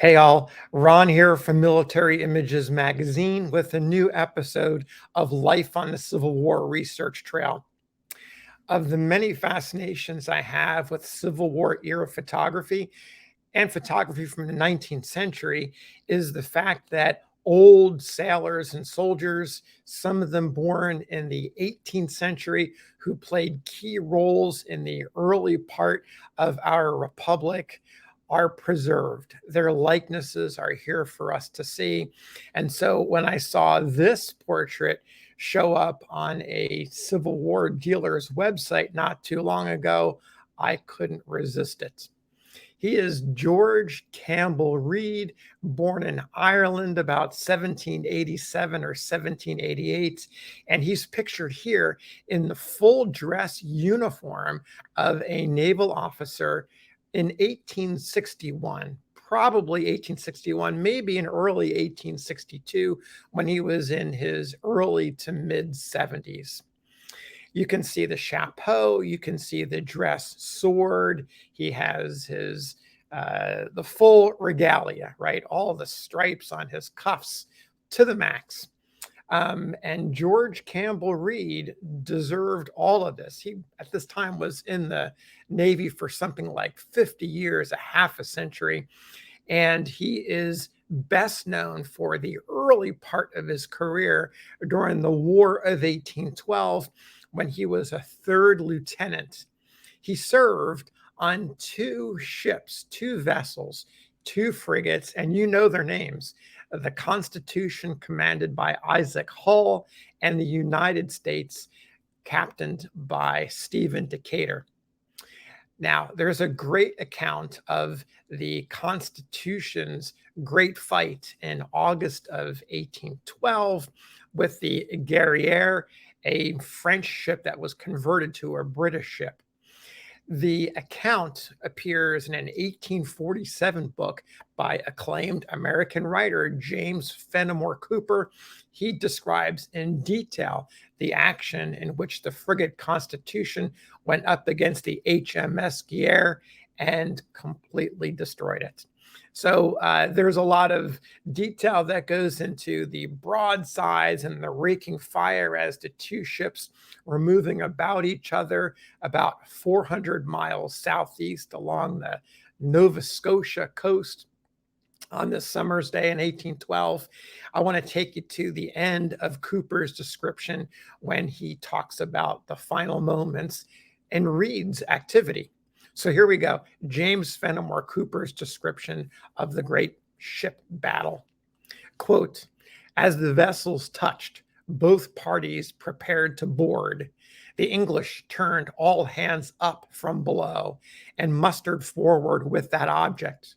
Hey all, Ron here from Military Images Magazine with a new episode of Life on the Civil War Research Trail. Of the many fascinations I have with Civil War era photography and photography from the 19th century is the fact that old sailors and soldiers, some of them born in the 18th century, who played key roles in the early part of our republic, are preserved. Their likenesses are here for us to see. And so when I saw this portrait show up on a Civil War dealer's website not too long ago, I couldn't resist it. He is George Campbell Read, born in Ireland about 1787 or 1788. And he's pictured here in the full dress uniform of a naval officer in 1861, probably 1861, maybe in early 1862, when he was in his early to mid 70s. You can see the chapeau, you can see the dress sword. He has his the full regalia, right? All the stripes on his cuffs to the max. And George Campbell Read deserved all of this. He, at this time, was in the Navy for something like 50 years, a half a century. And he is best known for the early part of his career during the War of 1812, when he was a third lieutenant. He served on two ships, two vessels, two frigates, and you know their names: the Constitution, commanded by Isaac Hull, and the United States, captained by Stephen Decatur. Now, there's a great account of the Constitution's great fight in August of 1812 with the Guerriere, a French ship that was converted to a British ship. The account appears in an 1847 book by acclaimed American writer James Fenimore Cooper. He describes in detail the action in which the frigate Constitution went up against the HMS Guerriere and completely destroyed it. So there's a lot of detail that goes into the broadsides and the raking fire as the two ships were moving about each other about 400 miles southeast along the Nova Scotia coast on this summer's day in 1812. I want to take you to the end of Cooper's description when he talks about the final moments in Read's activity. So here we go. James Fenimore Cooper's description of the great ship battle. Quote, as the vessels touched, both parties prepared to board. The English turned all hands up from below and mustered forward with that object,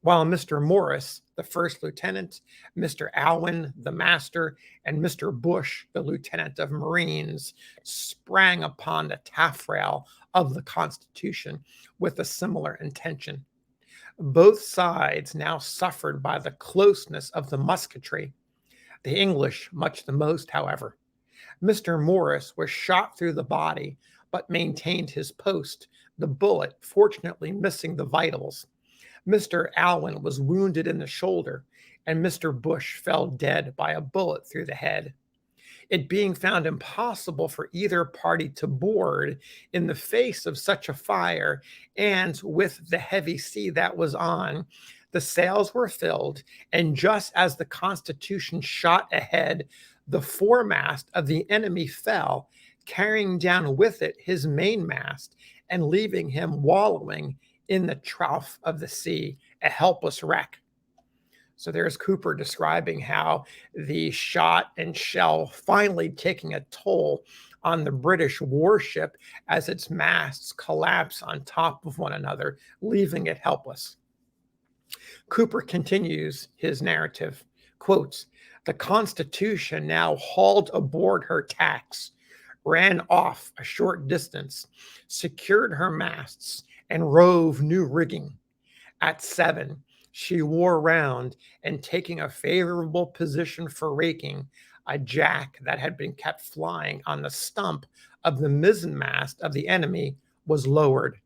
while Mr. Morris, the first lieutenant, Mr. Alwyn, the master, and Mr. Bush, the lieutenant of Marines, sprang upon the taffrail of the Constitution with a similar intention. Both sides now suffered by the closeness of the musketry. The English much the most, however. Mr. Morris was shot through the body, but maintained his post, the bullet fortunately missing the vitals. Mr. Alwyn was wounded in the shoulder, and Mr. Bush fell dead by a bullet through the head. It being found impossible for either party to board in the face of such a fire, and with the heavy sea that was on, the sails were filled, and just as the Constitution shot ahead, the foremast of the enemy fell, carrying down with it his mainmast and leaving him wallowing in the trough of the sea, a helpless wreck. So there's Cooper describing how the shot and shell finally taking a toll on the British warship as its masts collapse on top of one another, leaving it helpless. Cooper continues his narrative, quotes, the Constitution now hauled aboard her tacks, ran off a short distance, secured her masts, and rove new rigging. At 7, she wore round, and taking a favorable position for raking, a jack that had been kept flying on the stump of the mizzenmast of the enemy was lowered.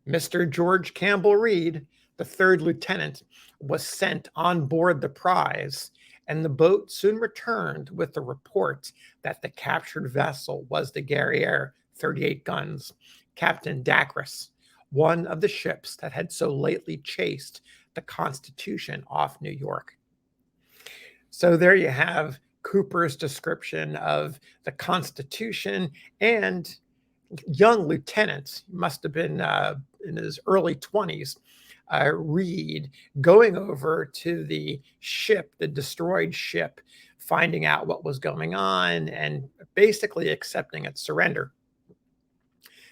Mr. George Campbell Read, The third lieutenant was sent on board the prize, and the boat soon returned with the report that the captured vessel was the Guerriere, 38 guns, Captain Dacres, one of the ships that had so lately chased the Constitution off New York. So there you have Cooper's description of the Constitution and young lieutenant, must have been in his early 20s, Read, going over to the ship, the destroyed ship, finding out what was going on and basically accepting its surrender.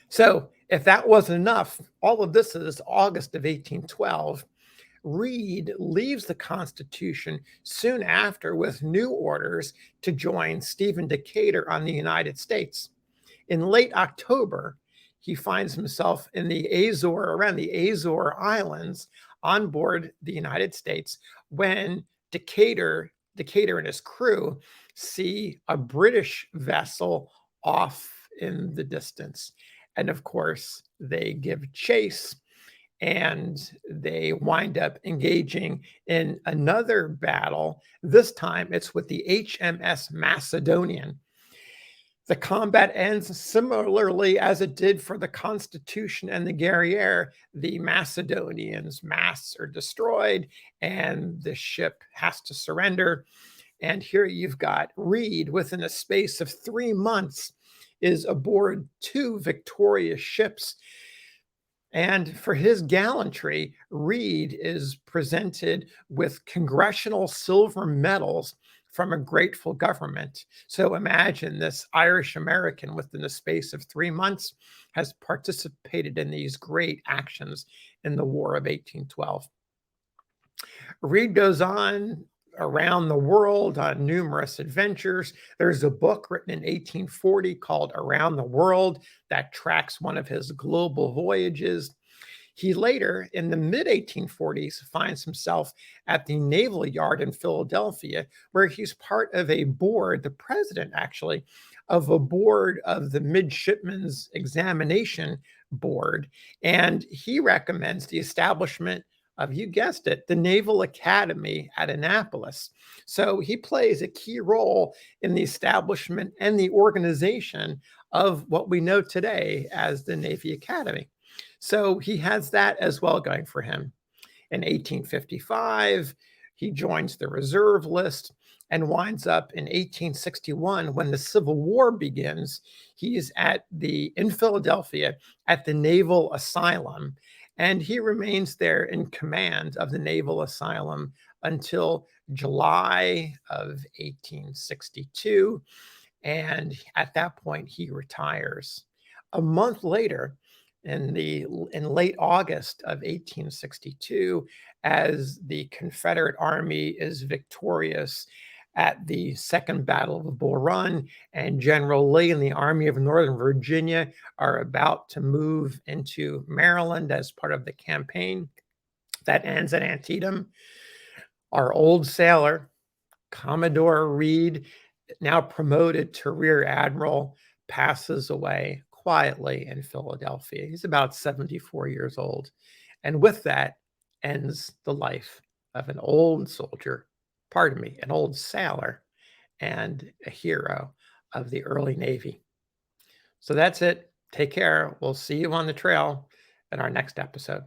So if that wasn't enough, all of this is August of 1812. Read leaves the Constitution soon after with new orders to join Stephen Decatur on the United States. In late October, he finds himself in around the Azore Islands on board the United States when Decatur and his crew see a British vessel off in the distance. And of course, they give chase and they wind up engaging in another battle. This time it's with the HMS Macedonian. The combat ends similarly as it did for the Constitution and the Guerriere. The Macedonians' masts are destroyed and the ship has to surrender. And here you've got Read, within a space of 3 months, is aboard 2 victorious ships. And for his gallantry, Read is presented with congressional silver medals from a grateful government. So imagine this Irish American within the space of 3 months has participated in these great actions in the War of 1812. Read goes on around the world on numerous adventures. There's a book written in 1840 called Around the World that tracks one of his global voyages. He later, in the mid 1840s, finds himself at the Naval Yard in Philadelphia, where he's part of a board, the president actually, of a board of the Midshipmen's Examination Board. And he recommends the establishment of, you guessed it, the Naval Academy at Annapolis. So he plays a key role in the establishment and the organization of what we know today as the Navy Academy. So he has that as well going for him. In 1855, he joins the reserve list and winds up in 1861 when the Civil War begins. He's in Philadelphia at the Naval Asylum, and he remains there in command of the Naval Asylum until July of 1862. And at that point, he retires. A month later, in late August of 1862, as the Confederate Army is victorious at the Second Battle of Bull Run, and General Lee and the Army of Northern Virginia are about to move into Maryland as part of the campaign that ends at Antietam. Our old sailor, Commodore Read, now promoted to Rear Admiral, passes away quietly in Philadelphia. He's about 74 years old. And with that ends the life of an old soldier, an old sailor, and a hero of the early Navy. So that's it. Take care. We'll see you on the trail in our next episode.